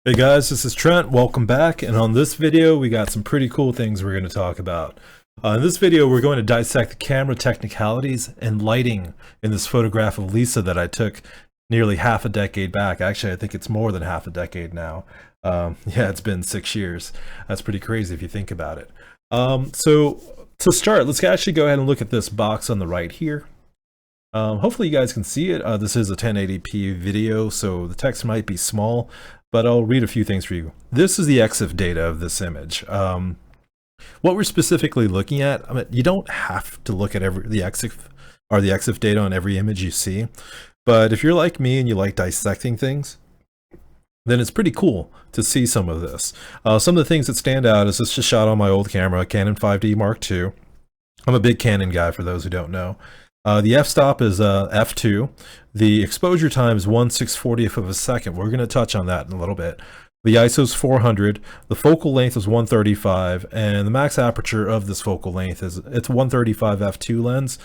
Hey guys, this is Trent. Welcome back. And on this video, we got some pretty cool things we're going to talk about. In this video, we're going to dissect the camera technicalities and lighting in this photograph of Lisa that I took nearly half a decade back. Actually, I think it's more than half a decade now. Yeah, it's been 6 years. That's pretty crazy if you think about it. So to start, let's actually go ahead and look at this box on the right here. Hopefully you guys can see it. This is a 1080p video, so the text might be small, but I'll read a few things for you. This is the EXIF data of this image. What we're specifically looking at, I mean, you don't have to look at the EXIF data on every image you see, but if you're like me and you like dissecting things, then it's pretty cool to see some of this. Some of the things that stand out is this just shot on my old camera, Canon 5D Mark II. I'm a big Canon guy for those who don't know. The f-stop is f2. The exposure time is 1/640th of a second. We're going to touch on that in a little bit. The ISO is 400. The focal length is 135, and the max aperture of this focal length is 135 f2 lens.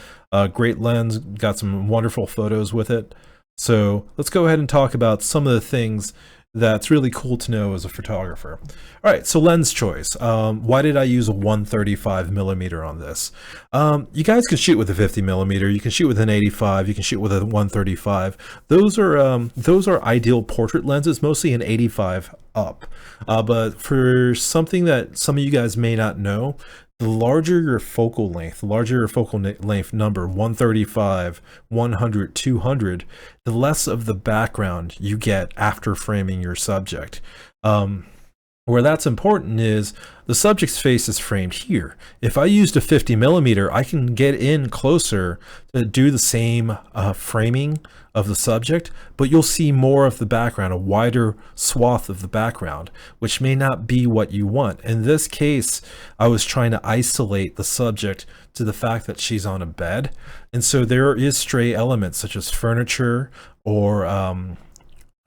Great lens, got some wonderful photos with it. So let's go ahead and talk about some of the things that's really cool to know as a photographer. All right, so lens choice. Why did I use a 135 millimeter on this? You guys can shoot with a 50 millimeter. You can shoot with an 85. You can shoot with a 135. Those are ideal portrait lenses, mostly an 85 up. But for something that some of you guys may not know, the larger your focal length, number, 135, 100, 200, the less of the background you get after framing your subject. Where that's important is the subject's face is framed here. If I used a 50 millimeter, I can get in closer to do the same framing of the subject, but you'll see more of the background, a wider swath of the background, which may not be what you want. In this case, I was trying to isolate the subject to the fact that she's on a bed. And so there is stray elements such as furniture or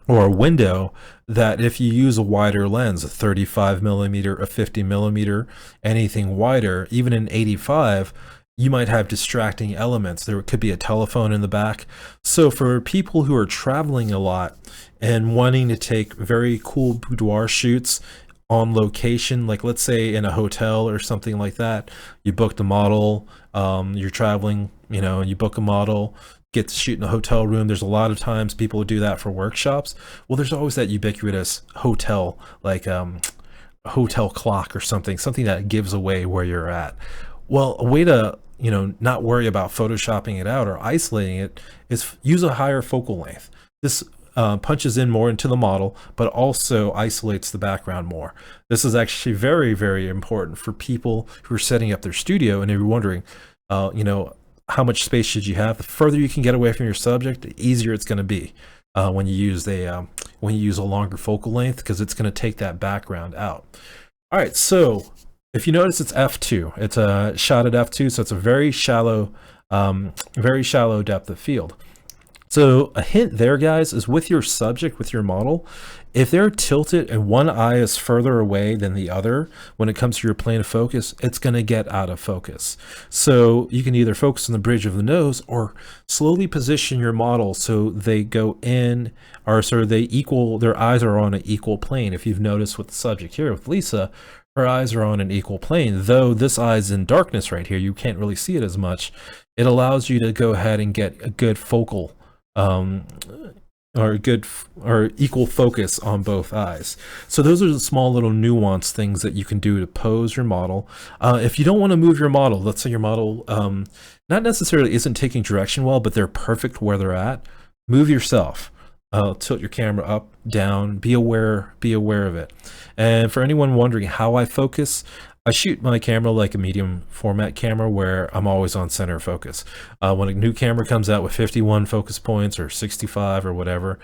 a window that if you use a wider lens, a 35 millimeter, a 50 millimeter, anything wider, even an 85, you might have distracting elements. There could be a telephone in the back. So for people who are traveling a lot and wanting to take very cool boudoir shoots on location, like let's say in a hotel or something like that, you booked a model, you're traveling, you book a model, get to shoot in a hotel room. There's a lot of times people do that for workshops. Well, there's always that ubiquitous hotel, like hotel clock or something that gives away where you're at. Well, a way to not worry about photoshopping it out or isolating it is use a higher focal length. This punches in more into the model, but also isolates the background more. This is actually very, very important for people who are setting up their studio and they're wondering, how much space should you have? The further you can get away from your subject, the easier it's going to be when you use a longer focal length, because it's going to take that background out. All right, so if you notice, it's f2. It's a shot at f2, so it's a very shallow depth of field. So a hint there, guys, is with your subject, with your model, if they're tilted and one eye is further away than the other when it comes to your plane of focus, it's going to get out of focus. So you can either focus on the bridge of the nose or slowly position your model so they go in, or so their eyes are on an equal plane. If you've noticed with the subject here with Lisa, her eyes are on an equal plane. Though this eye's in darkness right here, you can't really see it as much. It allows you to go ahead and get a good focal or equal focus on both eyes. So those are the small little nuanced things that you can do to pose your model. If you don't want to move your model, let's say your model not necessarily isn't taking direction well, but they're perfect where they're at, move yourself. Tilt your camera up, down, be aware of it. And for anyone wondering how I focus, I shoot my camera like a medium format camera where I'm always on center focus. When a new camera comes out with 51 focus points or 65 or whatever,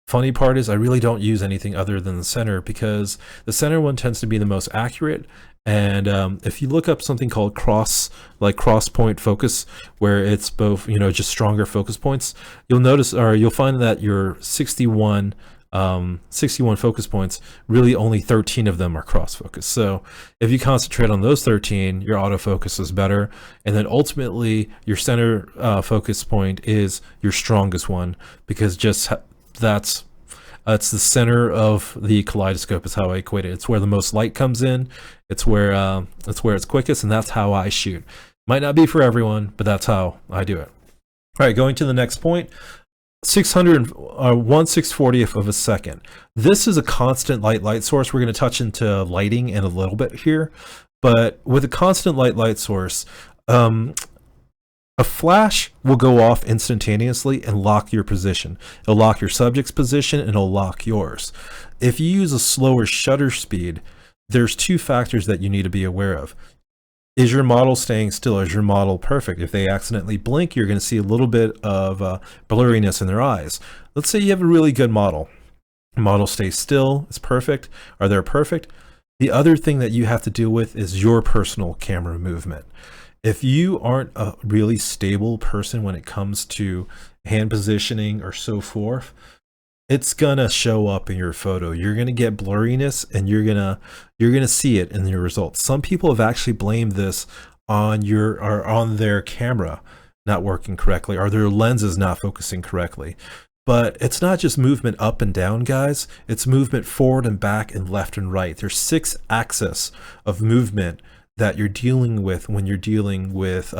funny part is I really don't use anything other than the center, because the center one tends to be the most accurate. And if you look up something called cross point focus, where it's both, just stronger focus points, you'll notice, or you'll find that your 61 focus points, really only 13 of them are cross focus. So if you concentrate on those 13, your autofocus is better. And then ultimately your center focus point is your strongest one, because just that's It's the center of the kaleidoscope is how I equate it. It's where the most light comes in. It's where it's quickest, and that's how I shoot. Might not be for everyone, but that's how I do it. All right, going to the next point. 1/640th of a second. This is a constant light source. We're going to touch into lighting in a little bit here, but with a constant light source, a flash will go off instantaneously and lock your position. It'll lock your subject's position and it'll lock yours. If you use a slower shutter speed, there's two factors that you need to be aware of. Is your model staying still? Is your model perfect? If they accidentally blink, you're going to see a little bit of blurriness in their eyes. Let's say you have a really good model. The model stays still, it's perfect, or they're perfect. The other thing that you have to deal with is your personal camera movement. If you aren't a really stable person when it comes to hand positioning or so forth, it's gonna show up in your photo. You're gonna get blurriness, and you're gonna see it in your results. Some people have actually blamed this on their camera not working correctly, or their lenses not focusing correctly. But it's not just movement up and down, guys. It's movement forward and back and left and right. There's 6 axes of movement that you're dealing with when you're dealing with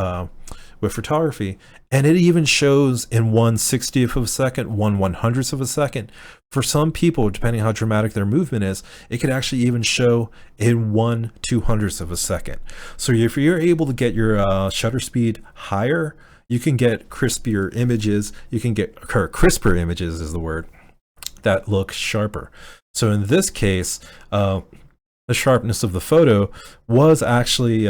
photography, and it even shows in 1/60th of a second, 1/100th of a second. For some people, depending how dramatic their movement is, it could actually even show in 1/200th of a second. So if you're able to get your shutter speed higher, you can get crispier images. You can get crisper images is the word, that look sharper. So in this case, the sharpness of the photo was actually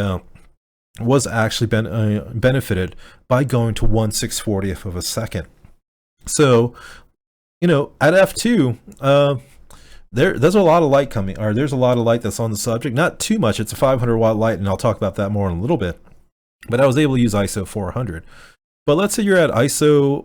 benefited by going to 1/640th of a second. So, at f2, there's a lot of light coming, or there's a lot of light that's on the subject. Not too much. It's a 500-watt light, and I'll talk about that more in a little bit. But I was able to use ISO 400. But let's say you're at ISO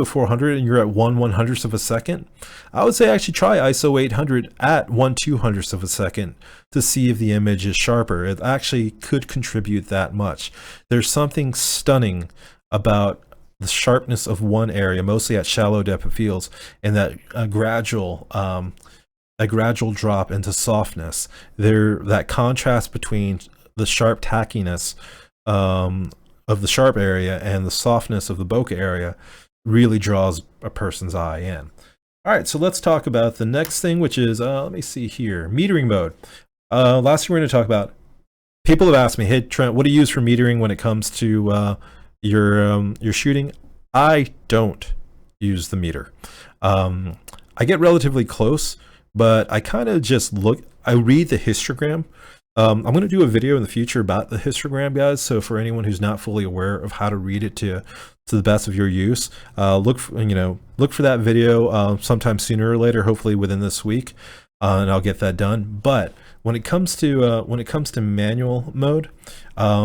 400 and you're at 1/100th of a second. I would say actually try ISO 800 at 1/200th of a second to see if the image is sharper. It actually could contribute that much. There's something stunning about the sharpness of one area, mostly at shallow depth of fields, and that a gradual drop into softness. That contrast between the sharp tackiness of the sharp area and the softness of the bokeh area really draws a person's eye in. All right, so let's talk about the next thing, which is, let me see here, metering mode. Last thing we're going to talk about, people have asked me, hey, Trent, what do you use for metering when it comes to your shooting? I don't use the meter. I get relatively close, but I kind of just I read the histogram. I'm going to do a video in the future about the histogram, guys. So for anyone who's not fully aware of how to read it to the best of your use, look for that video sometime sooner or later, hopefully within this week, and I'll get that done. But when it comes to manual mode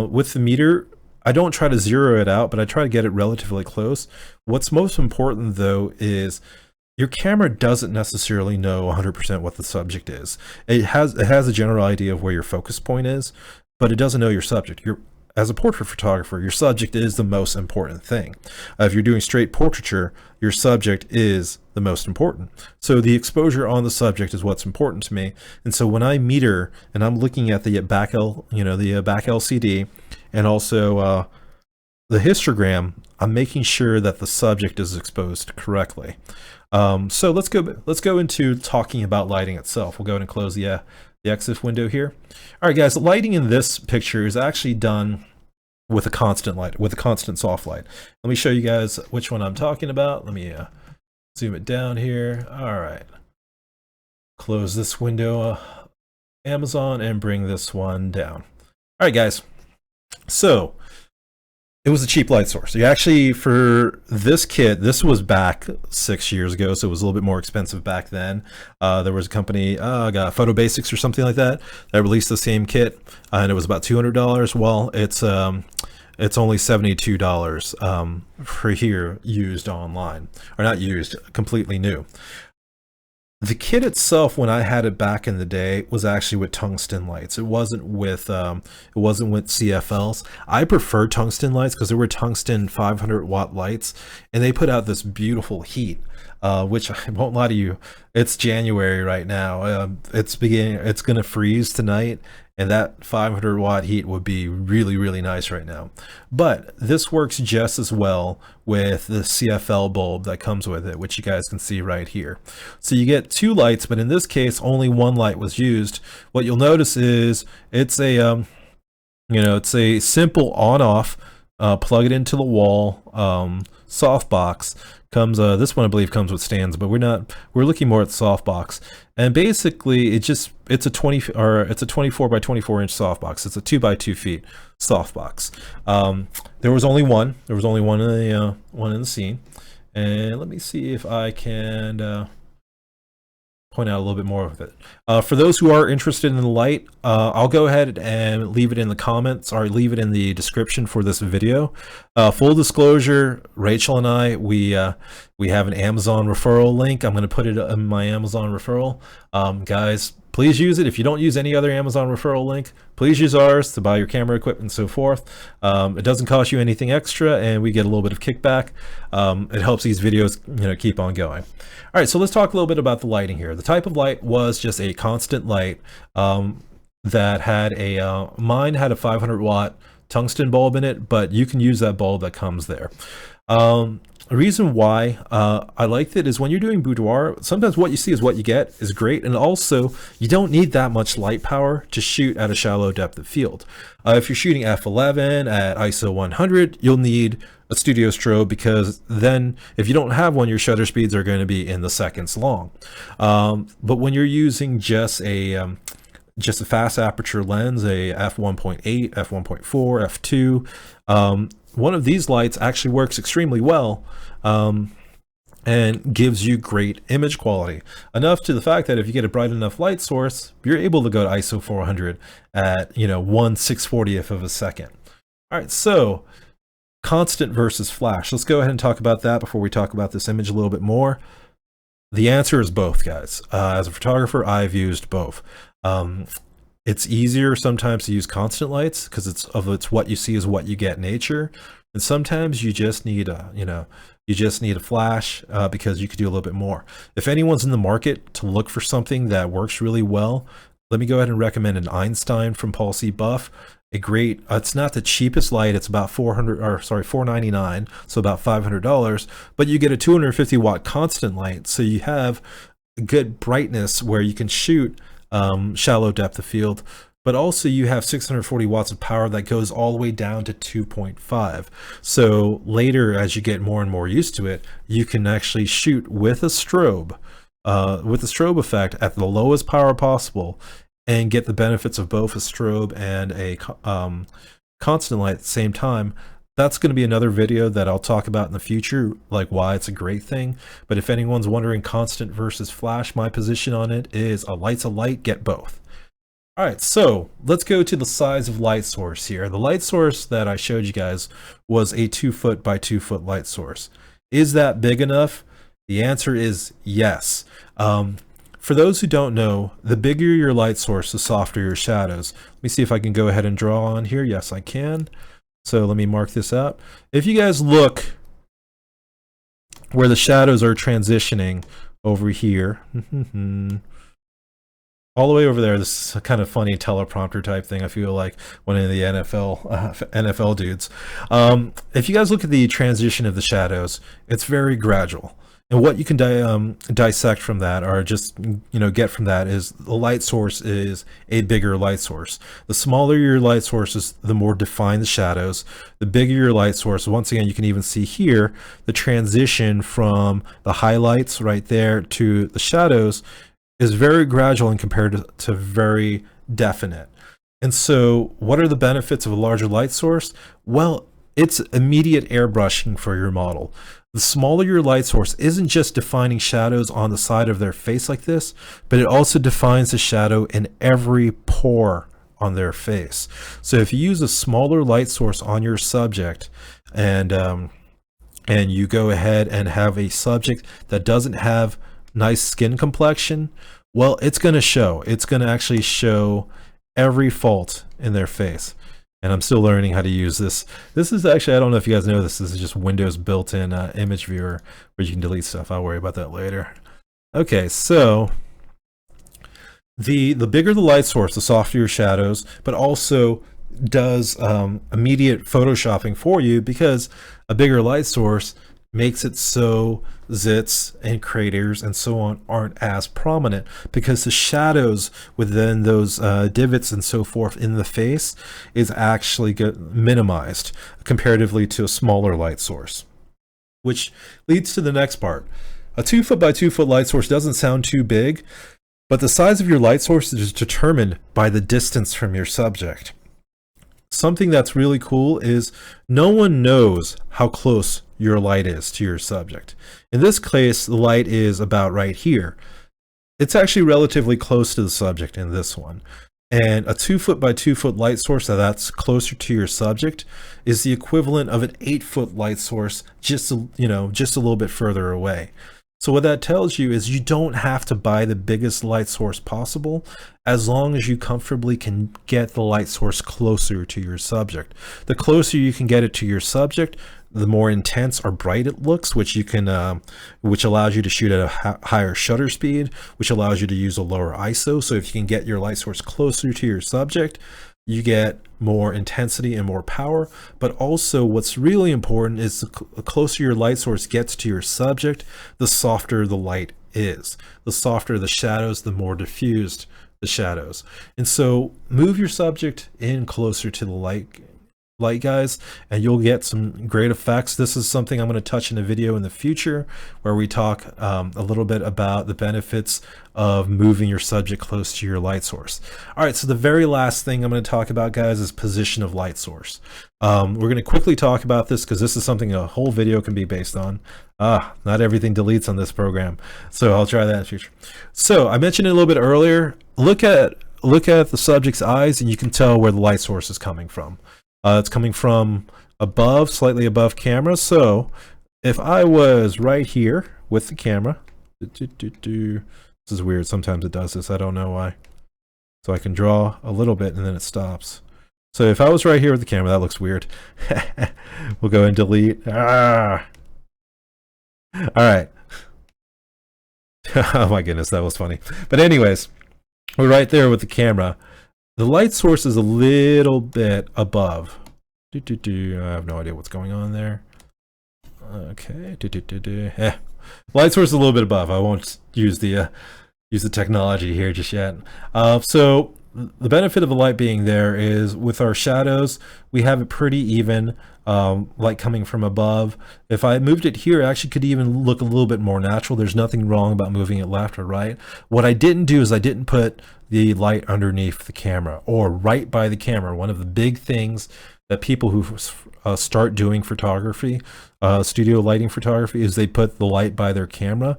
with the meter, I don't try to zero it out, but I try to get it relatively close. What's most important though is your camera doesn't necessarily know 100% what the subject is. It has a general idea of where your focus point is, but it doesn't know your subject. As a portrait photographer, your subject is the most important thing. If you're doing straight portraiture, your subject is the most important. So the exposure on the subject is what's important to me. And so when I meter and I'm looking at the back LCD and also the histogram, I'm making sure that the subject is exposed correctly. So let's go into talking about lighting itself. We'll go ahead and close the EXIF window here. All right, guys, lighting in this picture is actually done with a constant light, with a constant soft light. Let me show you guys which one I'm talking about. Let me zoom it down here. All right, close this window, Amazon, and bring this one down. All right, guys, so it was a cheap light source. You actually, for this kit, this was back 6 years ago, so it was a little bit more expensive back then. There was a company, Photo Basics or something like that, that released the same kit, and it was about $200. Well, it's only $72 for here, used online, or not used, completely new. The kit itself, when I had it back in the day, was actually with tungsten lights. It wasn't with CFLs. I prefer tungsten lights because they were tungsten 500-watt lights, and they put out this beautiful heat. Which I won't lie to you, it's January right now. It's gonna freeze tonight, and that 500-watt heat would be really, really nice right now. But this works just as well with the CFL bulb that comes with it, which you guys can see right here. So you get two lights, but in this case, only one light was used. What you'll notice is it's a it's a simple on-off. Plug it into the wall. Softbox comes. This one I believe comes with stands, but we're looking more at softbox. And basically, it's a 24 by 24 inch softbox. It's a 2 by 2 feet softbox. There was only one. There was only one in the scene. And let me see if I can point out a little bit more of it. For those who are interested in the light, I'll go ahead and leave it in the comments, or leave it in the description for this video. Full disclosure, Rachel and I, we have an Amazon referral link. I'm going to put it in my Amazon referral. Guys, please use it. If you don't use any other Amazon referral link, please use ours to buy your camera equipment and so forth. It doesn't cost you anything extra, and we get a little bit of kickback. It helps these videos, keep on going. All right, so let's talk a little bit about the lighting here. The type of light was just a constant light that had mine had a 500-watt tungsten bulb in it, but you can use that bulb that comes there. The reason why I liked it is when you're doing boudoir, sometimes what you see is what you get is great, and also you don't need that much light power to shoot at a shallow depth of field. If you're shooting f11 at ISO 100, you'll need a studio strobe, because then if you don't have one, your shutter speeds are going to be in the seconds long. But when you're using just a fast aperture lens, a f1.8, f1.4, f2, one of these lights actually works extremely well and gives you great image quality. Enough to the fact that if you get a bright enough light source, you're able to go to ISO 400 at 1/640th of a second. All right, so constant versus flash. Let's go ahead and talk about that before we talk about this image a little bit more. The answer is both, guys. As a photographer, I've used both. It's easier sometimes to use constant lights because it's what you see is what you get nature, and sometimes you just need a flash because you could do a little bit more. If anyone's in the market to look for something that works really well, let me go ahead and recommend an Einstein from Paul C. Buff. It's not the cheapest light. It's about $499, so about $500, but you get a 250-watt constant light, so you have good brightness where you can shoot shallow depth of field, but also you have 640 watts of power that goes all the way down to 2.5. So later, as you get more and more used to it, you can actually shoot with a strobe effect at the lowest power possible and get the benefits of both a strobe and a constant light at the same time. That's going to be another video that I'll talk about in the future, like why it's a great thing. But if anyone's wondering constant versus flash, my position on it is a light's a light, get both. All right, so let's go to the size of light source here. The light source that I showed you guys was a 2 foot by 2 foot light source. Is that big enough? The answer is yes. For those who don't know, the bigger your light source, the softer your shadows. Let me see if I can go ahead and draw on here. Yes, I can. So let me mark this out. If you guys look where the shadows are transitioning over here, all the way over there, this is a kind of funny teleprompter type thing. I feel like one of the NFL dudes. If you guys look at the transition of the shadows, it's very gradual. And what you can dissect from that, or just get from that, is the light source is a bigger light source. The smaller your light source is, the more defined the shadows. The bigger your light source, once again, you can even see here the transition from the highlights right there to the shadows is very gradual and compared to very definite. And so what are the benefits of a larger light source? Well, it's immediate airbrushing for your model. The smaller your light source isn't just defining shadows on the side of their face like this, but it also defines the shadow in every pore on their face. So if you use a smaller light source on your subject and you go ahead and have a subject that doesn't have nice skin complexion, well, it's going to show. It's going to actually show every fault in their face. And I'm still learning how to use this. This is actually, I don't know if you guys know this, this is just Windows built-in image viewer where you can delete stuff. I'll worry about that later. Okay, so the bigger the light source, the softer your shadows, but also does immediate photoshopping for you, because a bigger light source makes it so zits and craters and so on aren't as prominent, because the shadows within those divots and so forth in the face is actually minimized comparatively to a smaller light source. Which leads to the next part. A 2 foot by 2 foot light source doesn't sound too big, but the size of your light source is determined by the distance from your subject. Something that's really cool is no one knows how close your light is to your subject. In this case, the light is about right here. It's actually relatively close to the subject in this one. And a 2 foot by 2 foot light source that's closer to your subject is the equivalent of an 8 foot light source just a little bit further away. So what that tells you is you don't have to buy the biggest light source possible, as long as you comfortably can get the light source closer to your subject. The closer you can get it to your subject, the more intense or bright it looks, which you can, which allows you to shoot at a higher shutter speed, which allows you to use a lower ISO. So if you can get your light source closer to your subject, you get more intensity and more power. But also what's really important is the closer your light source gets to your subject, the softer the light is. The softer the shadows, the more diffused the shadows. And so move your subject in closer to the light, guys, and you'll get some great effects. This is something I'm going to touch in a video in the future where we talk a little bit about the benefits of moving your subject close to your light source. All right, so the very last thing I'm going to talk about, guys, is position of light source. We're going to quickly talk about this because this is something a whole video can be based on. Not everything deletes on this program, so I'll try that in the future. So I mentioned it a little bit earlier. Look at the subject's eyes and you can tell where the light source is coming from. It's coming from above, slightly above camera. So if I was right here with the camera, this is weird. Sometimes it does this. I don't know why. So I can draw a little bit and then it stops. So if I was right here with the camera, that looks weird. We'll go and delete. All right. Oh my goodness, that was funny. But anyways, we're right there with the camera. The light source is a little bit above. I have no idea what's going on there. Okay. Light source is a little bit above. I won't use the technology here just yet. So the benefit of the light being there is with our shadows, we have it pretty even, light coming from above. If I moved it here, it actually could even look a little bit more natural. There's nothing wrong about moving it left or right. What I didn't do is I didn't put the light underneath the camera or right by the camera. One of the big things that people who start doing photography, studio lighting photography, is they put the light by their camera.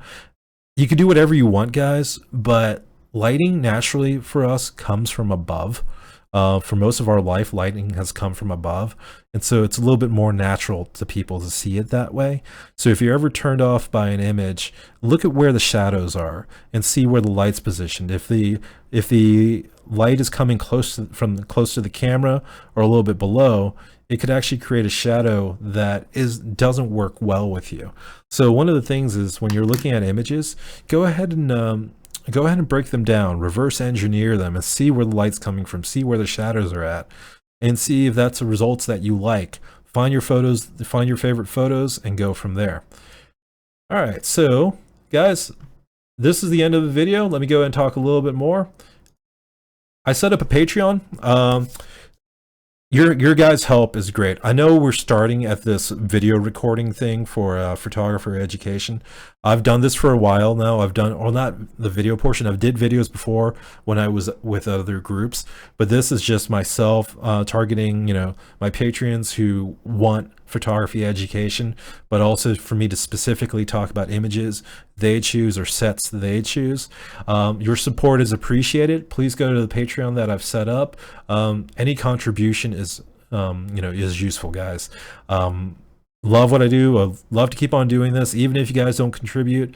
You can do whatever you want, guys, but lighting naturally for us comes from above. For most of our life, lighting has come from above. And so it's a little bit more natural to people to see it that way. So if you're ever turned off by an image, look at where the shadows are and see where the light's positioned. If the light is coming close to the camera or a little bit below, it could actually create a shadow that doesn't work well with you. So one of the things is when you're looking at images, go ahead and break them down, reverse engineer them, and see where the light's coming from, see where the shadows are at, and see if that's the results that you like. Find your favorite photos, and go from there. All right, so guys, this is the end of the video. Let me go and talk a little bit more. I set up a Patreon. Your guys' help is great. I know we're starting at this video recording thing for photographer education. I've done this for a while now. Not the video portion. I've did videos before when I was with other groups, but this is just myself targeting, my Patreons who want photography education, but also for me to specifically talk about images they choose or sets they choose. Your support is appreciated. Please go to the Patreon that I've set up. Any contribution is useful, guys. Love what I do. I love to keep on doing this, even if you guys don't contribute.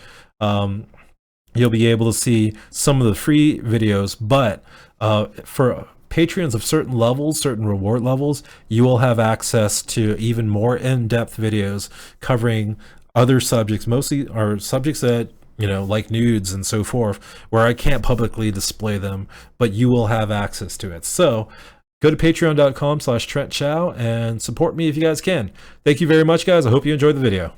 you'll be able to see some of the free videos, but for Patreons of certain levels, certain reward levels, you will have access to even more in-depth videos covering other subjects, mostly are subjects that, you know, like nudes and so forth, where I can't publicly display them, but you will have access to it. So go to patreon.com/Trent Chow and support me if you guys can. Thank you very much, guys. I hope you enjoyed the video.